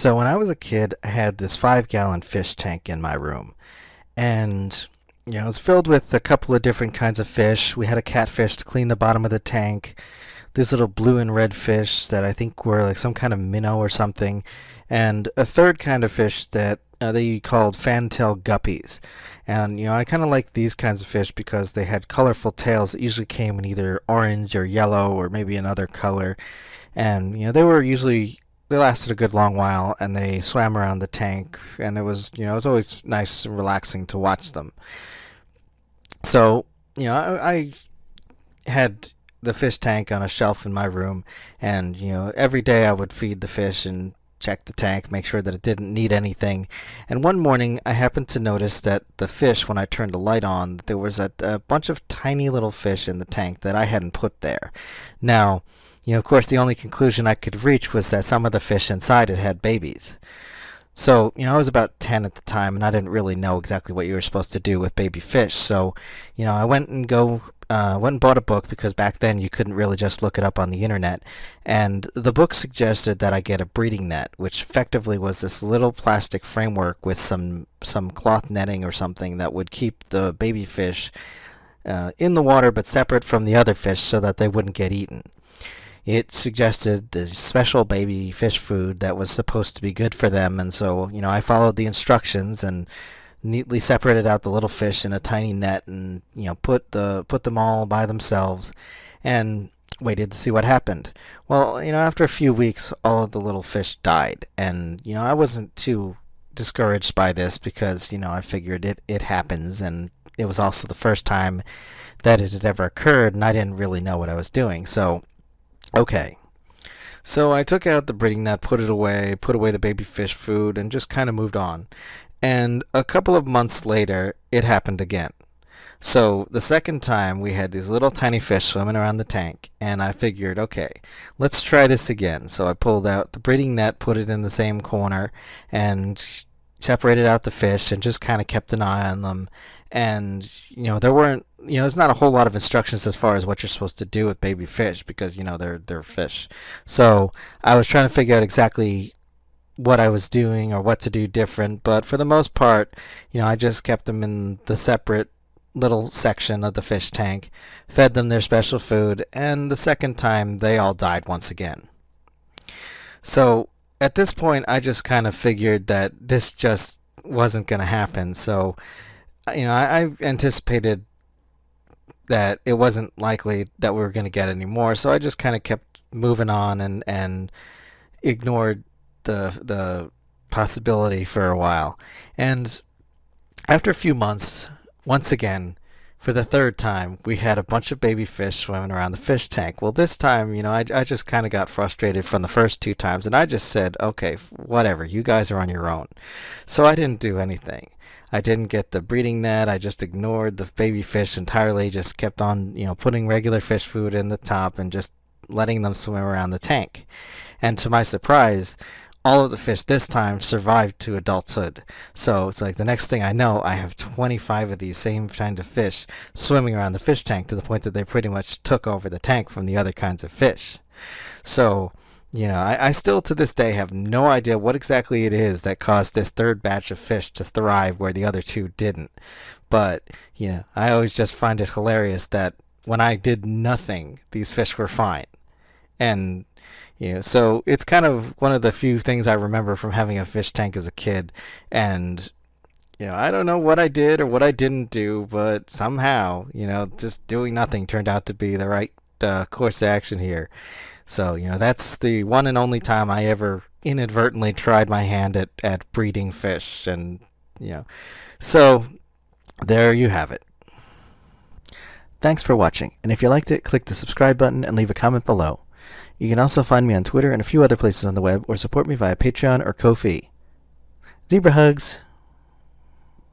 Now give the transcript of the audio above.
So when I was a kid, I had this 5 gallon fish tank in my room. And, it was filled with a couple of different kinds of fish. We had a catfish to clean the bottom of the tank, these little blue and red fish that I think were like some kind of minnow or something, and a third kind of fish that they called fantail guppies. And, I kind of like these kinds of fish because they had colorful tails that usually came in either orange or yellow or maybe another color. And, they lasted a good long while, and they swam around the tank, and it was always nice and relaxing to watch them. So, I had the fish tank on a shelf in my room, and every day I would feed the fish and check the tank, make sure that it didn't need anything. And one morning I happened to notice that the fish, when I turned the light on, there was a bunch of tiny little fish in the tank that I hadn't put there. Now, of course, the only conclusion I could reach was that some of the fish inside it had babies. So, I was about 10 at the time, and I didn't really know exactly what you were supposed to do with baby fish. So, I went and bought a book because back then you couldn't really just look it up on the internet. And the book suggested that I get a breeding net, which effectively was this little plastic framework with some cloth netting or something that would keep the baby fish in the water but separate from the other fish so that they wouldn't get eaten. It suggested the special baby fish food that was supposed to be good for them, and so I followed the instructions and neatly separated out the little fish in a tiny net, and put them all by themselves, and waited to see what happened. Well, after a few weeks, all of the little fish died, and I wasn't too discouraged by this because I figured it happens, and it was also the first time that it had ever occurred, and I didn't really know what I was doing. So okay. So I took out the breeding net, put away the baby fish food, and just kind of moved on. And a couple of months later, it happened again. So the second time, we had these little tiny fish swimming around the tank, and I figured, okay, let's try this again. So I pulled out the breeding net, put it in the same corner, and separated out the fish, and just kind of kept an eye on them. And there weren't there's not a whole lot of instructions as far as what you're supposed to do with baby fish because they're fish. So I was trying to figure out exactly what I was doing or what to do different, but for the most part, I just kept them in the separate little section of the fish tank, fed them their special food, and the second time they all died once again. So at this point, I just kind of figured that this just wasn't going to happen. So I anticipated that it wasn't likely that we were going to get any more, so I just kind of kept moving on and ignored the possibility for a while. And after a few months, once again, for the third time, we had a bunch of baby fish swimming around the fish tank. Well, this time, I just kind of got frustrated from the first two times, and I just said, okay, whatever, you guys are on your own. So I didn't do anything. I didn't get the breeding net. I just ignored the baby fish entirely, just kept on, putting regular fish food in the top and just letting them swim around the tank. And to my surprise, all of the fish this time survived to adulthood. So it's like the next thing I know, I have 25 of these same kind of fish swimming around the fish tank to the point that they pretty much took over the tank from the other kinds of fish. So I still to this day have no idea what exactly it is that caused this third batch of fish to thrive where the other two didn't. But, I always just find it hilarious that when I did nothing, these fish were fine. And, so it's kind of one of the few things I remember from having a fish tank as a kid. And, I don't know what I did or what I didn't do, but somehow, just doing nothing turned out to be the right course of action here. So, that's the one and only time I ever inadvertently tried my hand at breeding fish. And, so there you have it. Thanks for watching. And if you liked it, click the subscribe button and leave a comment below. You can also find me on Twitter and a few other places on the web or support me via Patreon or Ko-fi. Zebra hugs!